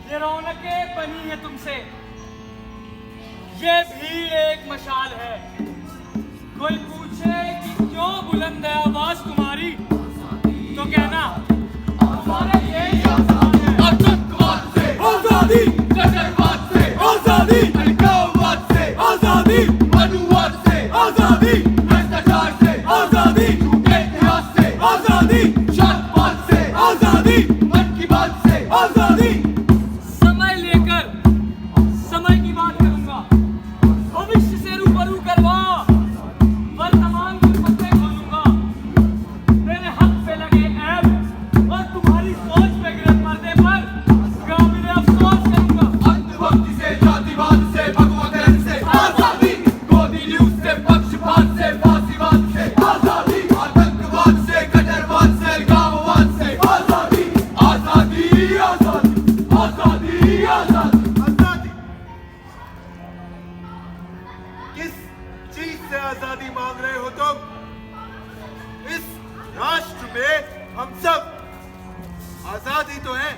ये रौनकें बनी है तुमसे, ये भी एक मशाल है। कोई पूछे कि क्यों बुलंद है आवाज तुम्हारी, तो कहना हमारे देश आतंकवाद से आजादी, कट्टरवाद से आजादी, अलगाववाद से आजादी, मनुवाद से आजादी, भ्रष्टाचार से आजादी, झूठे इतिहास से आजादी, जातपात से आजादी, मन की बात से आजादी। समय लेकर समय की बात करूंगा, भविष्य से रूबरू करवा वर्तमान के पत्ते खोलूंगा। मेरे हक पे लगे ऐब और तुम्हारी सोच पे गिरे पर्दे पर काबिल अफसोस करूंगा। अंधभक्ति से जातिवाद से भगवतरण से आजादी, गोदी न्यूज से पक्षपात से फांसीवाद से आजादी, आतंकवाद से कट्टरवाद से अलगाववाद से आजादी, आजादी, आजादी, आजादी, आजादी। आजादी किस चीज से आजादी मांग रहे हो तुम? इस राष्ट्र में हम सब आजादी तो है,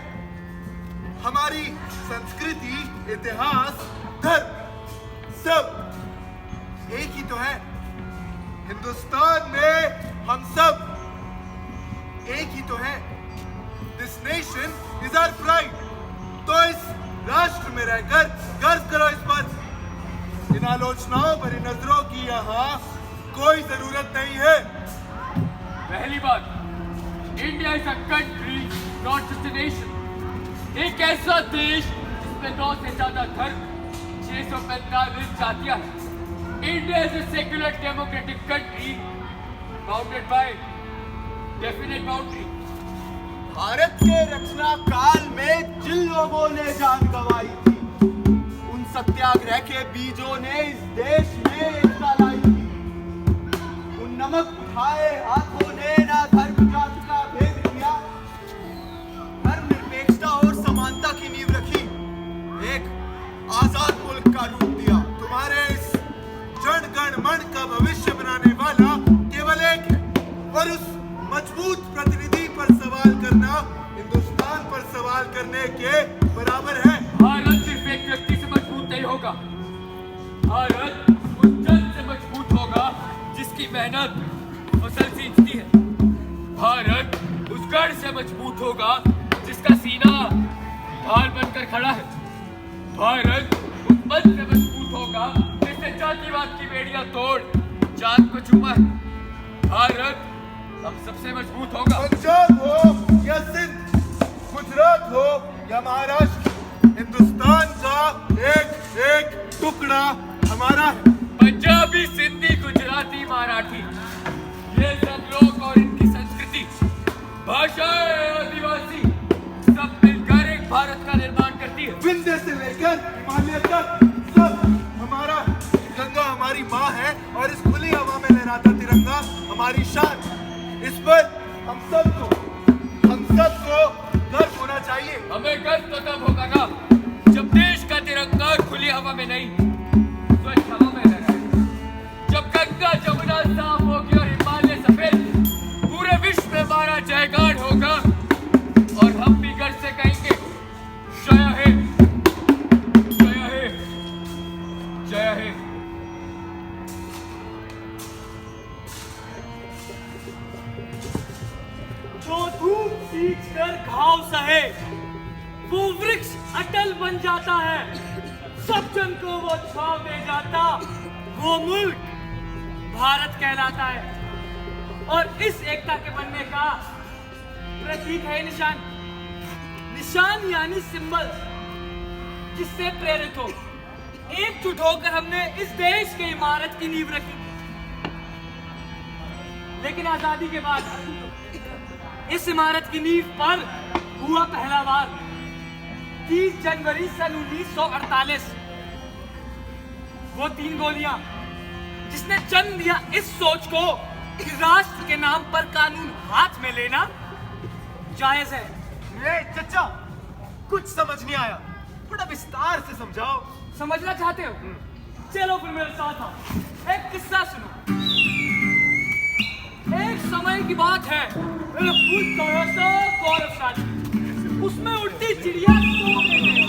हमारी संस्कृति, इतिहास, धर्म सब एक ही तो है। हिंदुस्तान में हम सब एक ही तो है। This nation is our pride. तो इस राष्ट्र में रहकर गर्व करो इस पर। इन आलोचनाओं भरी नजरों की यहाँ कोई जरूरत नहीं है। पहली बात, India is a country not just a nation. एक ऐसा देश जिसमें 9 से ज्यादा धर्म, 645 जातियां हैं। India is a secular democratic country bounded by definite boundary. Bharat के रचना काल में जिन लोगों ने जान गंवाई थी, उन सत्याग्रह के बीजों ने इस देश में एकता लाई थी। उन नमक उठाए हाथों ने ना धर्म जाति का भेद किया, धर्मनिरपेक्षता और समानता की नींव रखी, एक आजाद मुल्क का रूप दिया। तुम्हारे इस जन गण मन का भविष्य बनाने वाला केवल एक है, और उस मजबूत प्रतिनिधि पर सवाल करना हिंदुस्तान पर सवाल करने के बराबर है। भारत सिर्फ एक व्यक्ति से मजबूत नहीं होगा, भारत उस जन से मजबूत होगा जिसकी मेहनत फसल सींचती है। भारत उस गढ़ से मजबूत होगा जिसका सीना ढाल बनकर खड़ा है। भारत उस मन से मजबूत होगा जिसने जातिवाद की बेड़ियां तोड़ जात को चूमा है। भारत हम सबसे मजबूत होगा। पंजाब हो या सिंध, गुजरात हो या महाराष्ट्र, हिंदुस्तान का एक एक टुकड़ा हमारा है। पंजाबी, सिंधी, गुजराती, मराठी, ये सब लोग और इनकी संस्कृति, भाषाएं, आदिवासी सब मिलकर एक भारत का निर्माण करती है। विंध्य से लेकर हिमालय तक सब हमारा है। गंगा हमारी माँ है और इस खुली हवा में लहराता तिरंगा हमारी शान। इस पर हम सबको गर्व होना चाहिए। हमें गर्व तो तब होगा ना जब देश का तिरंगा खुली हवा में नहीं, स्वच्छ हवा में लहराए। जब गंगा जमुना साफ होगी और हिमालय सफेद, पूरे विश्व में हमारा जयगान होगा और हम भी गर्व से कहेंगे, जय हे, जय हे, जय हे। जो धूप सींच कर घाव सहे, वो वृक्ष अटल बन जाता है। सब जन को वो छांव दे जाता, वो मुल्क भारत कहलाता है। और इस एकता के बनने का प्रतीक है निशान। निशान यानी सिंबल, जिससे प्रेरित हो एकजुट होकर हमने इस देश की इमारत की नींव रखी। लेकिन आजादी के बाद इस इमारत की नींव पर हुआ पहला वार 30 जनवरी सन 1948। वो 3 गोलियां जिसने जन्म दिया इस सोच को कि राष्ट्र के नाम पर कानून हाथ में लेना जायज है। चचा, कुछ समझ नहीं आया, थोड़ा विस्तार से समझाओ। समझना चाहते हो? चलो फिर मेरे साथ आओ। एक किस्सा सुनो। एक समय की बात है, एक फूल थोड़ा सा गौरवशाली, उसमें उड़ती चिड़िया सो गई।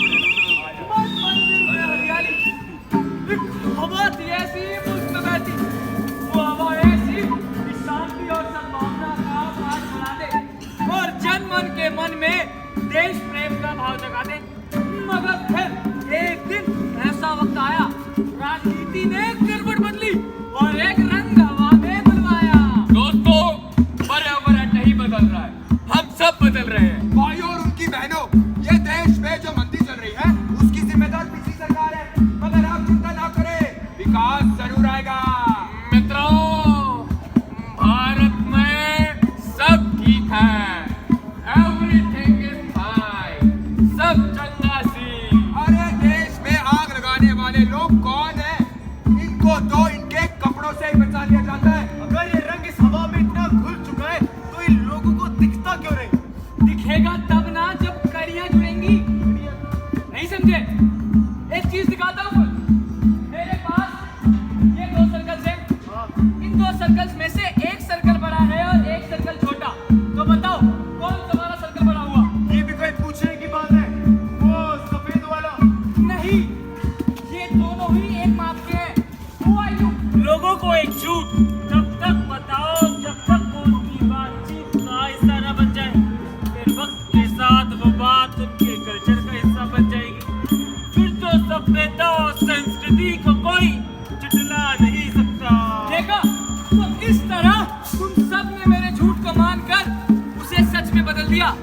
मन में देश प्रेम का भाव जगा दे। मगर फिर एक दिन ऐसा वक्त आया, राजनीति ने करवट बदली और एक रंग हवा में बुलवाया। दोस्तों, पर्यावरण नहीं बदल रहा है, हम सब बदल रहे हैं। भाइयों और उनकी बहनों, ये देश में जो मंदी चल रही है उसकी जिम्मेदार पिछली सरकार है, मगर आप चिंता ना करें, विकास जरूर आएगा। मित्रों, भारत में सब ठीक है, एवरीथिंग इज फाइन, सब चंगा सी। अरे देश में आग लगाने वाले लोग कौन हैं? इनको तो इनके कपड़ों से ही बचा लिया जाता है। अगर ये रंग इस हवा में इतना घुल चुका है तो इन लोगों को दिखता क्यों नहीं? दिखेगा तब ना जब कड़ियां जुड़ेंगी। नहीं समझे? एक चीज दिखाता हूँ। मेरे पास ये 2 सर्कल्स हैं। इन 2 सर्कल्स में से एक सर्कल बड़ा है और एक सर्कल छोटा। तो बताओ कौन तुम्हारा सर्कल बड़ा हुआ? ये भी कोई पूछने की बात है? वो सफेद वाला? नहीं, ये दोनों ही एक माप के हैं। Who are you? लोगों को एकजुट तब तक बताओ जब तक वो उनकी बातचीत का हिस्सा न बन जाए। फिर वक्त के साथ वो बात उनके कल्चर का हिस्सा बन जाएगी। फिर तो सभ्यता और संस्कृति को कोई झुठला नहीं सकता। देखा? तो इस तरह तुम सब ने मेरे झूठ को मानकर उसे सच में बदल दिया।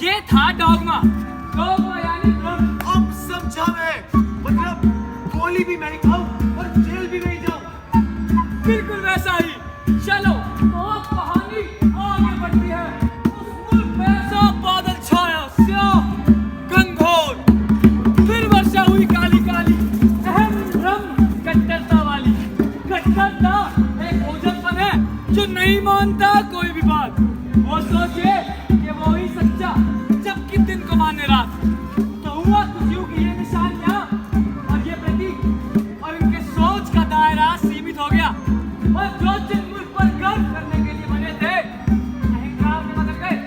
ये था डॉगमा। डॉगमा यानी भ्रम। अब समझा मैं। मतलब गोली भी मैं ही खाऊं और जेल भी मैं ही जाऊं। बिल्कुल वैसा ही। चलो, बहुत कहानी आगे बढ़ती है। उस मुल्क में ऐसा बादल छाया, स्याह, घनघोर। फिर वर्षा हुई काली काली, अहम भ्रम, कट्टरता वाली। कट्टरता एक ओझलपन है जो नहीं मानता कोई भी बात। वो सोचे कि वो ही सच्चा, जबकि दिन को माने रात। तो हुआ कुछ यूं कि ये निशानियां और ये प्रतीक और इनके सोच का दायरा सीमित हो गया। और जो जिन मुल्क पर गर्व करने के लिए बने थे, अहंकार में बदल गए।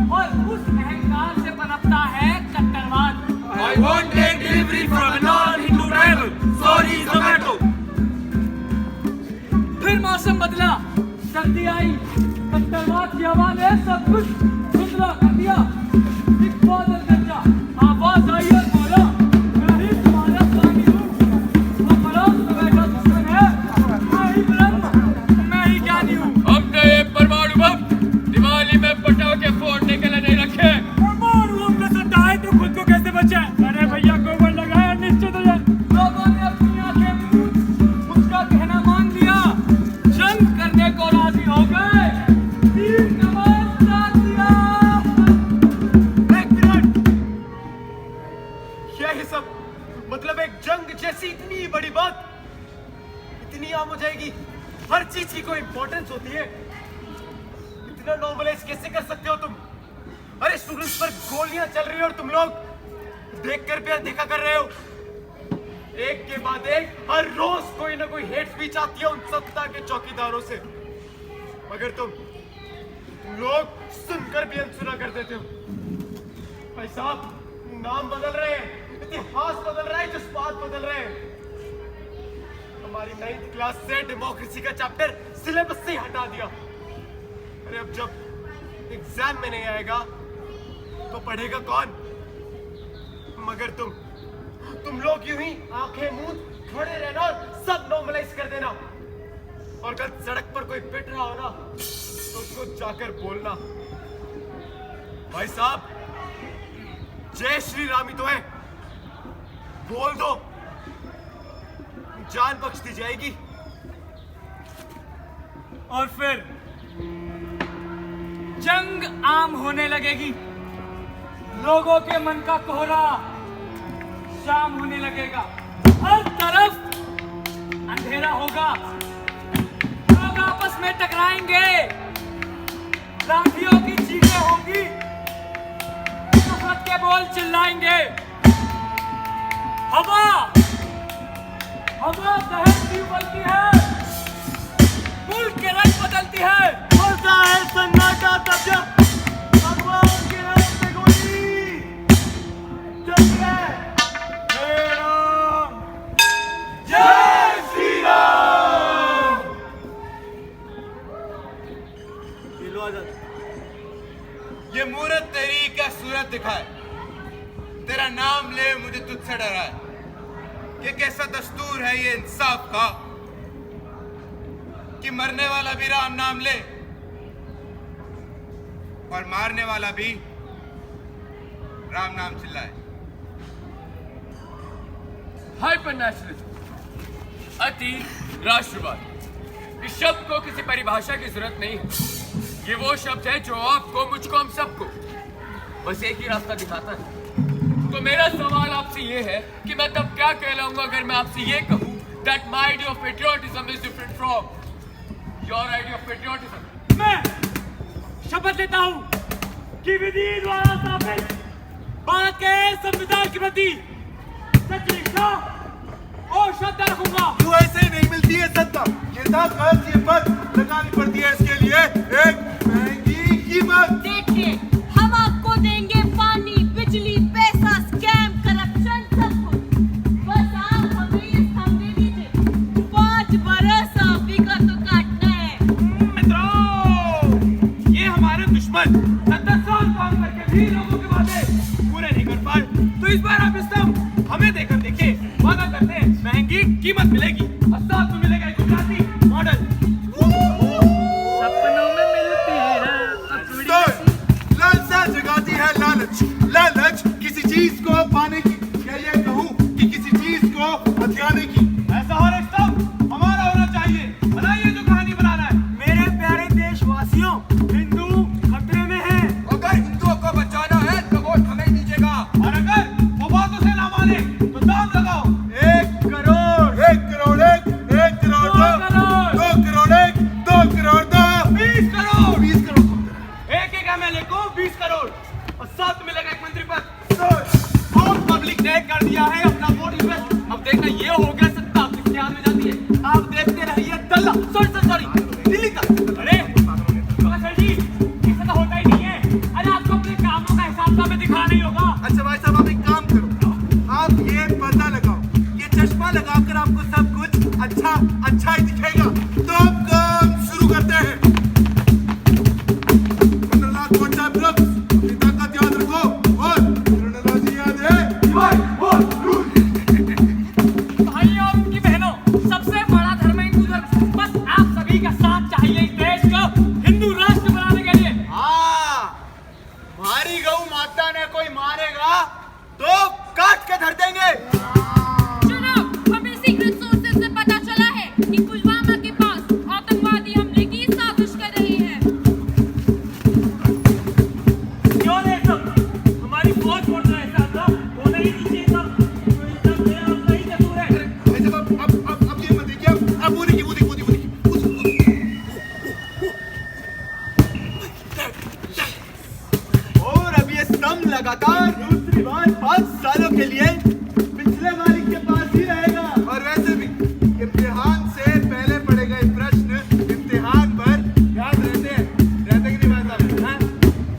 और उस अहंकार से पनपता है कट्टरवाद। I want take delivery from a non-Hindu driver. Sorry, Zomato. फिर मौसम बदला, सर्दी आई, कट्टरवाद की हवा ने सब कुछ धुंधला कर दिया। एक बादल गरजा, आवाज आई और बोला, मैं ही तुम्हारा स्वामी हूँ। वो पड़ोस में बैठा दुश्मन है, मैं ही ब्रह्म, मैं ही ज्ञानी हूँ। हमने ये परमाणु बम दिवाली में पटाखे फोड़ने के लिए नहीं रखे। परमाणु बम का सट्टा है तो खुद को कैसे बचाएं? अरे भैया, गोबर लगाया निश्चित हो जाए। लोगों ने अपनी आंखें मूंद उसका कहना मान लिया, जंग करने को राजी हो गए। तीर कमान उतार दिया। एक मिनट। यही सब मतलब एक जंग जैसी इतनी बड़ी बात इतनी आम हो जाएगी? हर चीज की कोई इंपॉर्टेंस होती है। इतना नॉर्मलाइज कैसे कर सकते हो तुम? अरे स्टूडेंट्स पर गोलियां चल रही है और तुम लोग देखकर भी अनदेखा कर रहे हो। एक के बाद एक हर रोज कोई ना कोई हेट स्पीच आती है उन सत्ता के चौकीदारों से, मगर तुम लोग सुनकर भी अनसुना कर देते हो। भाई साहब, नाम बदल रहे हैं, इतिहास बदल रहा है, जज्बात बदल रहे हैं। हमारी 9th क्लास से डेमोक्रेसी का चैप्टर सिलेबस से ही हटा दिया। अरे अब जब एग्जाम में नहीं आएगा तो पढ़ेगा कौन? मगर तुम लोग यूं ही आंखें मूंद खड़े रहना और सब नॉर्मलाइज कर देना। और कल सड़क पर कोई पिट रहा हो ना तो उसको जाकर बोलना, भाई साहब, जय श्री राम ही तो है, बोल दो, जान बख्श दी जाएगी। और फिर जंग आम होने लगेगी। लोगों के मन का कोहरा शाम होने लगेगा। हर तरफ अंधेरा होगा। लोग आपस में टकराएंगे। लाठियों की चीखें होंगी। नफरत के बोल चिल्लाएंगे। हवा दहकती उबलती है। मुल्क के रंग बदलती है। होता है सन्नाटा तब जब भगवान के नाम पे गोली चलती है। जय राम, जय श्री राम। ये लो आजाद। ये मूरत तेरी का सूरज जुर्रत दिखाए, तेरा नाम ले मुझे तुझसे डराए। ये कैसा दस्तूर है ये इंसाफ का कि मरने वाला भी राम नाम ले और मारने वाला भी राम नाम चिल्लाए। हाइपर नेशनलिज्म, अति राष्ट्रवाद, इस शब्द को किसी परिभाषा की जरूरत नहीं है। ये वो शब्द है जो आपको, मुझको, हम सबको बस एक ही रास्ता दिखाता है। तो मेरा सवाल आपसे ये है कि मैं तब क्या कहलाऊंगा अगर मैं आपसे ये कहूं that my idea of patriotism is different from your idea of patriotism। मैं शपथ लेता हूं कि विधि द्वारा स्थापित भारत के संविधान के प्रति सच्ची निष्ठा और श्रद्धा रखूंगा। तू ऐसे नहीं मिलती है सत्ता, ये ताकत, ये पद लगानी पड़ती है इसके लिए एक महंगी कीमत। देखिए, हम आपको देंगे पानी, बिजली, पैसा, स्कैम, करप्शन, सब कुछ। बस आप हमें ये सामने दीजिए। 5 बरस आप ही का तो काटना है। मित्रों, ये हमारे दुश्मन 70 साल काम करके भी लोगों के वादे पूरे नहीं कर पाए, तो इस बार आप इस्लाम हमें देकर देखिए। वादा करते हैं महंगी कीमत मिलेगी और साथ में मिलेगा एक गुजराती मॉडल। सपनों में मिलती है लालसा जगाती है लालच, लालच किसी चीज को पाने की, या ये कहूं कि किसी चीज को हथियाने की। ऐसा हर एक सब हमारा होना चाहिए। बनाइए जो कहानी बनाना है। मेरे प्यारे देशवासियों, हिंदू खतरे में है। अगर हिंदुओं को बचाना है तो वोट हमें दीजिएगा, और अगर वो बातों से ना माने तो दाम लगाओ। 1 करोड़, 1 करोड़, 1 करोड़, 2 करोड़, 2 करोड़, 20 करोड़, 20 करोड़, एक MLA को 20 करोड़ और साथ में मिलेगा एक मंत्री पद। और पब्लिक ने कर दिया है अपना वोट इन्वेस्ट। अब देखना ये हो गया सत्ता आपके इख्तियार में जाती है। आप देखते रहिए दल्ला, सॉरी दिल्ली का। अरे सर जी, ऐसा तो होता ही नहीं है। अरे आपको अपने कामों का हिसाब हमें दिखाना ही होगा। अच्छा भाई साहब, आप एक काम करो, आप ये पर्दा लगाओ, ये चश्मा लगाकर आपको सब कुछ अच्छा ही दिखेगा। तो अब काम शुरू करते हैं। 15 लाख वोट चाहे ब्रक्स, अपनी ताकत याद रखो और टेक्नोलॉजी याद है। भाइयों और उनकी बहनों, सबसे बड़ा धर्म है हिंदू धर्म। बस आप सभी का साथ चाहिए इस देश को हिंदू राष्ट्र बनाने के लिए। हाँ, हमारी गौ माता ने कोई मारेगा तो काट के धर देंगे। जनाब, हमें सीक्रेट सोर्सेज से पता चला है कि पुलवामा के पास आतंकवादी हमले की साजिश कर रहे हैं। क्यों नहीं सब? हमारी फौज छोड़ रहा है साहब, होना ही नहीं चाहिए सब। तो इस सब में आप नहीं जरूर है। भाई साहब, अब ये मत देखिए, अब वो देखिए। और अब ये स्तंभ लगातार दूसरी बार 5 सालों के लिए पिछले मालिक के पास ही रहेगा। और वैसे भी इम्तिहान से पहले पढ़े गए प्रश्न इम्तिहान पर याद रहते कि नहीं भाई साहब? हाँ?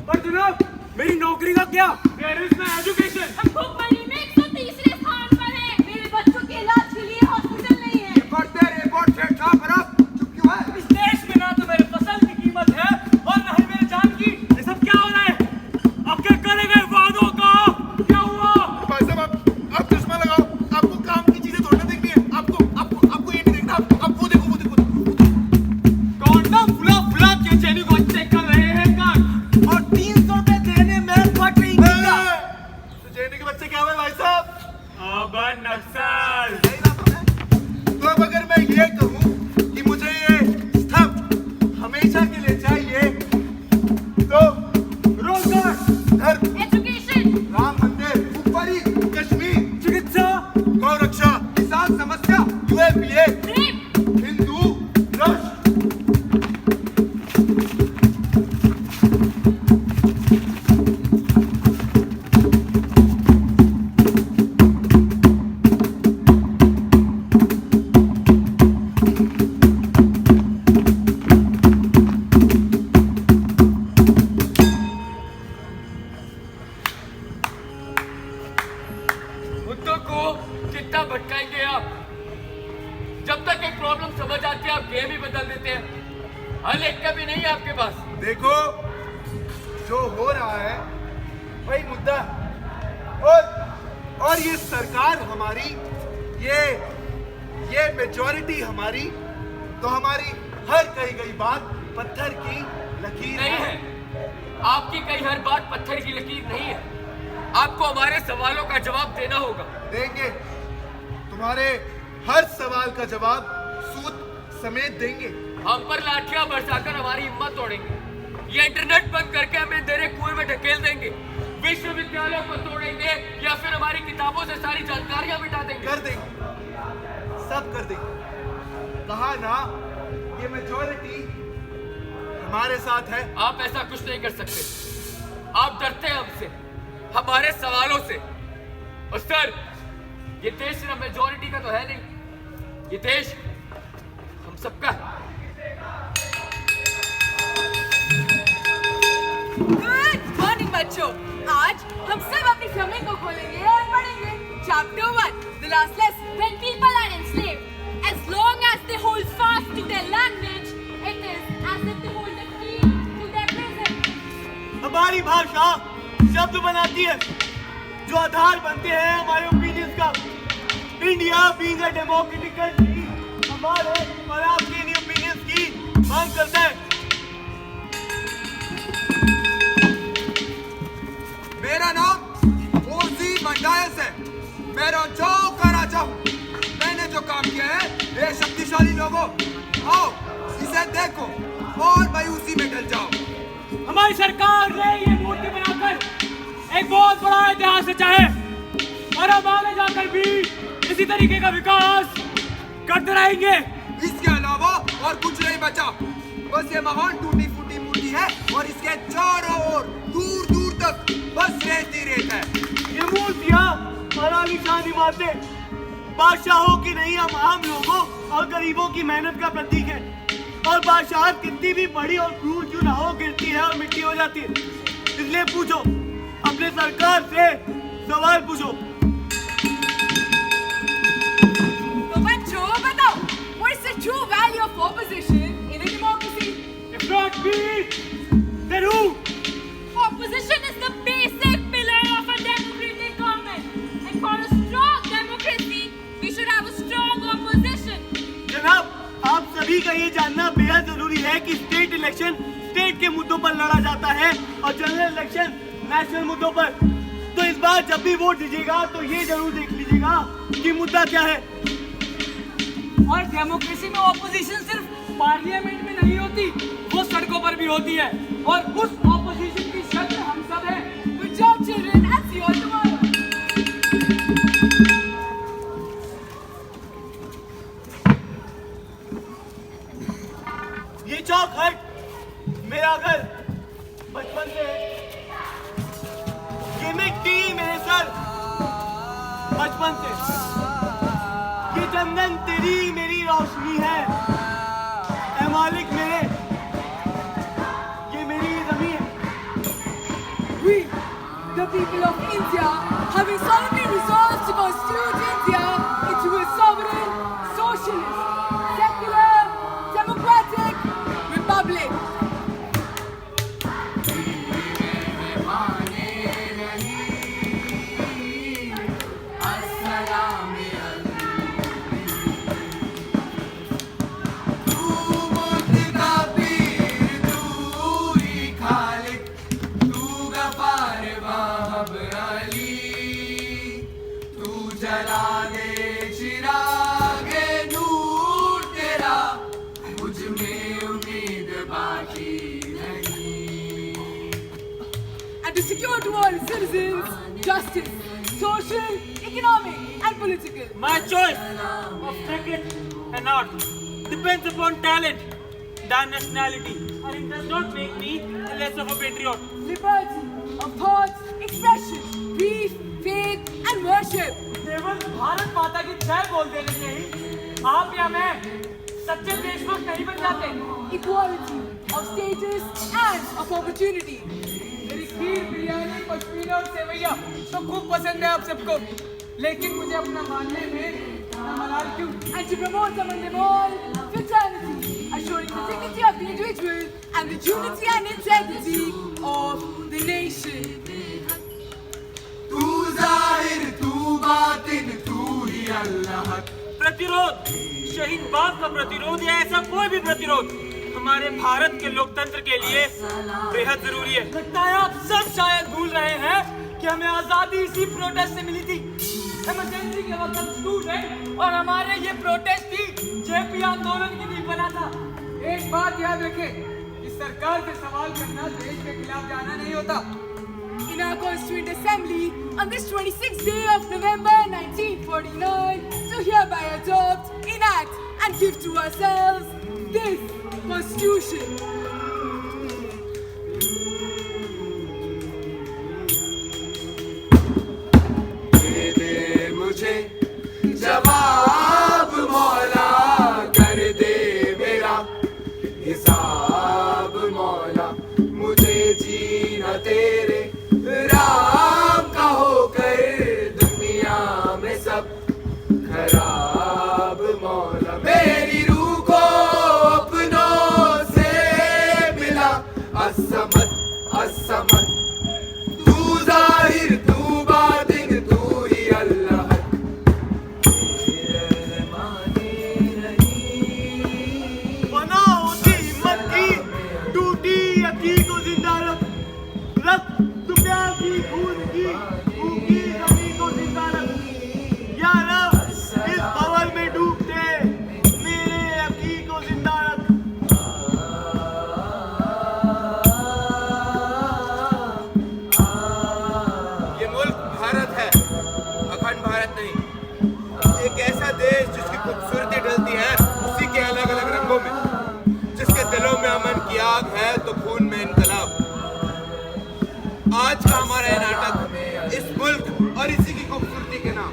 पर जनाब, मेरी नौकरी का क्या? Where is my education? हम भुखमरी में 130वें स्थान पर हैं। मेरे बच्चों के इलाज के लिए हॉस्पिटल नहीं है। रिपोर्ट से छाप पर आप चुप क्यों है? इस देश में ना तो मेरे फसल की कीमत है और ना ही मेरे जान की। ये सब क्या हो रहा है? अब क्या करे गए वादों का क्या हुआ? भाई साहब, आप चश्मा लगाओ, आपको काम की चीजें थोड़ी देखनी है। आपको ये नहीं देखना, आप वो देखो। कौन फुला के चैनी को चेक कर रहे हैं कान और 300 रुपए देने में फट रही है। तो जेने के बच्चे क्या हुए भाई साहब? अब नक्सल। तो अब अगर मैं ये कहूँ कि मुझे ये स्तंभ हमेशा के लिए चाहिए, तो रोजगार, धर्म, एजुकेशन, राम मंदिर, ऊपरी कश्मीर, चिकित्सा, गौ रक्षा, किसान समस्या, UAPA, रेप, हिंदू राष्ट्र। मुद्दों को कितना भटकाएंगे आप? जब तक एक प्रॉब्लम समझ आती है आप गेम ही बदल देते हैं। हल एक का भी नहीं है आपके पास। देखो, जो हो रहा है वही मुद्दा। और ये सरकार हमारी, ये मेजॉरिटी हमारी, तो हमारी हर कही गई बात पत्थर की लकीर नहीं है। आपकी कही हर बात पत्थर की लकीर नहीं है। आपको हमारे सवालों का जवाब देना होगा। देंगे, तुम्हारे हर सवाल का जवाब सूद समेत देंगे। हम पर लाठियां बरसाकर हमारी हिम्मत तोड़ेंगे। ये इंटरनेट बंद करके हमें अंधेरे कुएं में ढकेल देंगे। विश्वविद्यालयों को तोड़ेंगे या फिर हमारी किताबों से सारी जानकारियां मिटा देंगे। कर देंगे, सब कर देंगे। कहा ना, ये मेजॉरिटी हमारे साथ है। आप ऐसा कुछ नहीं कर सकते। आप डरते हैं हमसे, हमारे सवालों से। और सर, ये देश सिर्फ मेजॉरिटी का तो है नहीं, ये देश हम सबका है। गुड मॉर्निंग बच्चों। आज हम सब अपनी फ्लेमिंगो खोलेंगे और पढ़ेंगे chapter 1, the last lesson. When people are enslaved, as long as they hold fast to their language, it is as if they hold the key to their prison. हमारी भाषा शब्द बनाती है जो आधार बनते हैं हमारे ओपिनियंस का। India being a democratic country हमारे और आपके इन ओपिनियंस की मांग करता है। मेरा नाम ओजी मंडायस है। मैं जो करना चाहूँ, मैंने जो काम किया है, ये शक्तिशाली लोगों, आओ इसे देखो और मायूसी में ढल जाओ। हमारी सरकार ने ये मूर्ति बनाकर एक बहुत बड़ा इतिहास रचा है और हम आगे जाकर भी इसी तरीके का विकास करते रहेंगे। इसके अलावा और कुछ नहीं बचा। बस ये महान टूटी फूटी मूर्ति है और इसके चारों ओर दूर दूर तक बस रेत ही रेत है। ये मूर्तियाँ और आलीशान इमारतें बादशाहों की नहीं, हम आम लोगों और गरीबों की मेहनत का प्रतीक है। और बादशाह कितनी भी बड़ी और क्रूर क्यों ना हो, गिरती है और मिट्टी हो जाती है। इसलिए पूछो, अपने सरकार से सवाल पूछो। तो बच्चों बताओ, what is the true value of opposition in a democracy? If not we, then who? Opposition is the basic pillar of a democratic government. And for a strong democracy, we should have a strong opposition. जनाब, आप सभी का ये जानना बेहद जरूरी है कि स्टेट इलेक्शन स्टेट के मुद्दों पर लड़ा जाता है और जनरल इलेक्शन नेशनल मुद्दों पर। तो इस बार जब भी वोट दीजिएगा तो ये जरूर देख लीजिएगा कि मुद्दा क्या है। और डेमोक्रेसी में ऑपोजिशन सिर्फ पार्लियामेंट में नहीं होती, वो सड़कों पर भी होती है। और उस ऑपोजिशन की शक्ल हम सब हैं। Good job, children. I'll see you all tomorrow. ये चौखट मेरा घर बचपन से है। ये मिट्टी मेरे सर बचपन से। ये चंदन तेरी मेरी रोशनी है। ऐ मालिक मेरे, ये मेरी जमीन है। We, the people of India, having solemnly resolved to constitute India into a sovereign, socialist, secular, democratic republic. And to secure to all citizens justice, social, economic, and political. My choice of cricket and art depends upon talent than nationality, and it does not make me less of a patriot. Liberty of thought, expression, belief, faith, and worship. केवल भारत माता की जय बोल देने से ही आप या मैं सच्चे देशभक्त नहीं बन जाते। Equality of status and of opportunity. मेरी खीर, बिरयानी, पश्मीना और सेवैया तो खूब पसंद है आप सबको, लेकिन मुझे अपना मानने में ना मलाल क्यों? And to promote among them all fraternity, assuring the dignity of the individual and the unity and integrity of the nation. अल्लाह। प्रतिरोध, शहीद बाप का प्रतिरोध या ऐसा कोई भी प्रतिरोध हमारे भारत के लोकतंत्र के लिए बेहद जरूरी है। लगता है आप सब शायद भूल रहे हैं कि हमें आजादी इसी प्रोटेस्ट से मिली थी। इमरजेंसी के वक्त हम स्टूडेंट और हमारे ये प्रोटेस्ट थी जेपी आंदोलन की नींव बना था। एक बात याद रखें कि सरकार से सवाल करना देश के खिलाफ जाना नहीं होता। In our Constituent Assembly on this 26th day of November 1949, to hereby adopt, enact, and give to ourselves this Constitution. दे दे मुझे जवाब मौला, कर दे मेरा हिसाब मौला, मुझे जीना तेरे राम का होकर दुनिया में सब खराब मौला। मेरी रूह को अपनों से मिला असमत असमत, तू जाहिर तू बातिन तू ही अल्लाह। बना होती हिम्मत की, टूटी यकीन को जिंदा रख, दुनिया की खून की भूखी जमीन को जिंदा रख। या रब, इस भंवर में डूबते मेरे यकीन को जिंदा रख। ये मुल्क भारत है, अखंड भारत नहीं। एक ऐसा देश जिसकी खूबसूरती ढलती है उसी के अलग अलग रंगों में, जिसके दिलों में अमन की आग है तो खून में इनकलाब। आज का हमारा ये नाटक इस मुल्क और इसी की खूबसूरती के नाम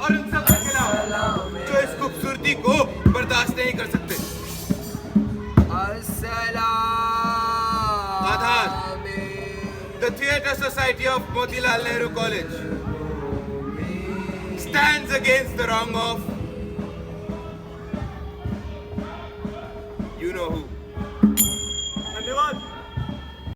और उन सब के खिलाफ जो इस खूबसूरती को बर्दाश्त नहीं कर सकते। आधार, The Theatre Society of Motilal Nehru College stands against the wrong of you know who.